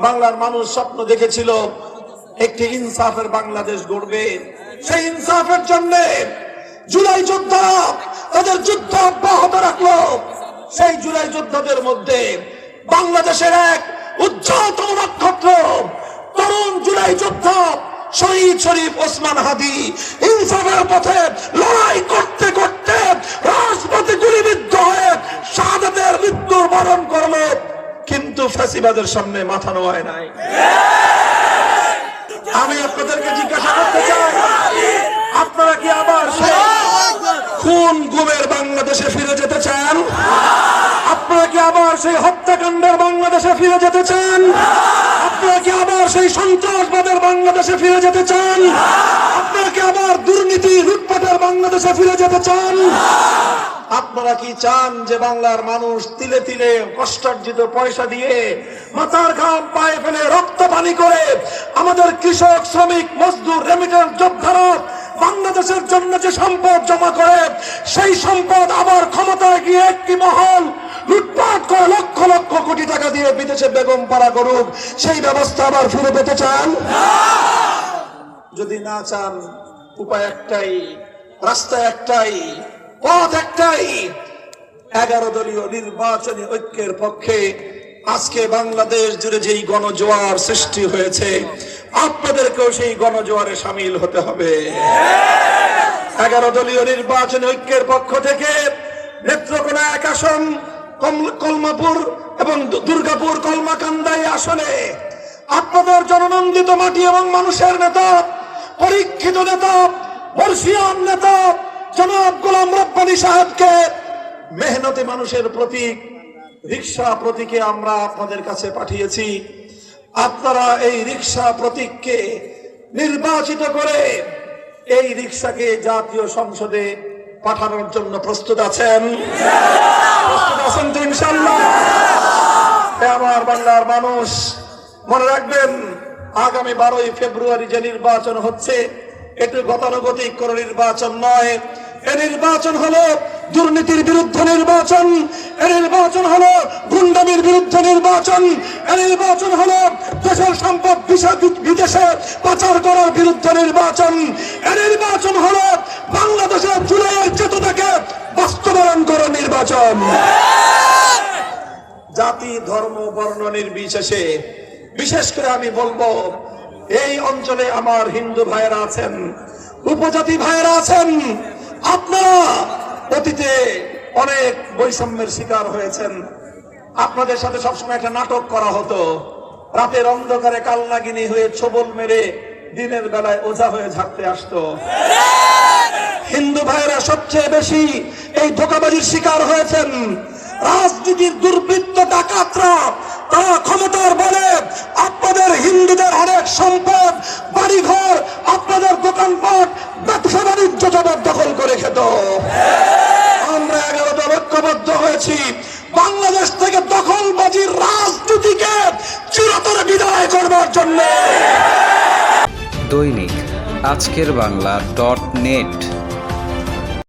বাংলার মানুষ স্বপ্ন দেখেছিল একটি ইনসাফের বাংলাদেশ গড়বে। সেই ইনসাফের জন্য জুলাই যোদ্ধারা তাদের যুদ্ধ অব্যাহত রাখলো। সেই জুলাই যোদ্ধাদের মধ্যে বাংলাদেশের এক উজ্জ্বলতম নক্ষত্র তরুণ জুলাই যোদ্ধা শহীদ শরীফ ওসমান হাদি ইনসাফের পথে লড়াই করতে করতে রাজপথে গুলিবিদ্ধ হয়ে শাহাদাতের মৃত্যুর বরণ করলো, কিন্তু ফ্যাসিবাদের সামনে মাথা নোয়ায় নাই। আমি আপনাদেরকে জিজ্ঞাসা করতে চাই, আপনারা কি আবার সেই খুন গুমের বাংলাদেশে ফিরে যেতে চান? আপনারা কি আবার সেই হত্যাকাণ্ডের বাংলাদেশে ফিরে যেতে চান? আপনারা কি আবার সেই সন্ত্রাসবাদের বাংলাদেশে ফিরে যেতে চান? আপনারা কি আবার দুর্নীতি লুটপাটের বাংলাদেশে ফিরে যেতে চান? আপনারা কি চান যে বাংলার মানুষ তিলে তিলে কষ্টার্জিত পয়সা দিয়ে মাথার ঘাম পায়ে ফেলে রক্ত পানি করে আমাদের কৃষক শ্রমিক মজদুর রেমিটেন্স যোদ্ধারা বাংলাদেশের জন্য যে সম্পদ জমা করে সেই সম্পদ আবার ক্ষমতায় গিয়ে একটি মহল লুটপাট করে লক্ষ লক্ষ কোটি টাকা দিয়ে বিদেশে বেগম পাড়া করুক, সেই ব্যবস্থা আবার ফিরে পেতে চান? যদি না চান, উপায় একটাই, রাস্তা একটাই, পথ একটাই। 11 দলীয় নির্বাচনী ঐক্যের পক্ষে আজকে বাংলাদেশ জুড়ে যেই গণজোয়ার সৃষ্টি হয়েছে, আপনাদেরকেও সেই গণজোয়ারে সামিল হতে হবে। 11 দলীয় নির্বাচনী ঐক্যের পক্ষ থেকে নেত্রকোনা 1 আসন, কলমাপুর এবং দুর্গাপুর কলমাকান্দাই আসনে আপনাদের জননন্দিত মাটি এবং মানুষের নেতা, পরীক্ষিত নেতা, বর্ষিয়ান নেতা জনাব গোলাম রব্বানী সাহেবকে, মেহনতি মানুষের প্রতীক রিকশা প্রতীকে আমরা আপনাদের কাছে পাঠিয়েছি। আপনারা এই রিকশা প্রতীককে নির্বাচিত করে এই রিকশাকে জাতীয় সংসদে পাঠানোর জন্য প্রস্তুত আছেন? প্রস্তুত আছেন তো ইনশাআল্লাহ? আমার বাংলার মানুষ মনে রাখবেন, আগামী 12ই ফেব্রুয়ারি যে নির্বাচন হচ্ছে, এটি গতানুগতিক কোন নির্বাচন নয়। এই নির্বাচন হলো দুর্নীতির বিরুদ্ধে নির্বাচন, এই নির্বাচন হলো গুন্ডামির বিরুদ্ধে নির্বাচন, এই নির্বাচন হলো দেশের সম্পদ বিদেশে পাচার করার বিরুদ্ধে নির্বাচন, এই নির্বাচন হলো বাংলাদেশের জুলাইয়ের চেতনাকে বাস্তবায়ন করার নির্বাচন। জাতি ধর্ম বর্ণ নির্বিশেষে, বিশেষ করে আমি বলবো, এই অঞ্চলে আমার হিন্দু ভাইয়েরা আছেন, উপজাতি ভাইয়েরা আছেন, আপনারা অতীতে অনেক বৈষম্যের শিকার হয়েছেন। আপনাদের সাথে সবসময় একটা নাটক করা হতো, রাতের অন্ধকারে কালনাগিনী হয়ে ছোবল মেরে দিনের বেলায় ওঝা হয়ে ঝাড়তে আসতো। হিন্দু ভাইয়েরা সবচেয়ে বেশি এই ধোঁকাবাজির শিকার হয়েছেন। রাজনীতির দুর্বৃত্ত ডাকাতরা তারা ক্ষমতার বলে আপনাদের হিন্দুদের অনেক সম্পদ, বাড়িঘর, আপনাদের দোকানপাট, ব্যবসা বাণিজ্য জবরদখল করে খেত। আমরা 11 দল ঐক্যবদ্ধ হয়েছি বাংলাদেশ থেকে দখলবাজির রাজনীতিকে চিরতরে বিদায় করবার জন্য। দৈনিক আজকের বাংলা .net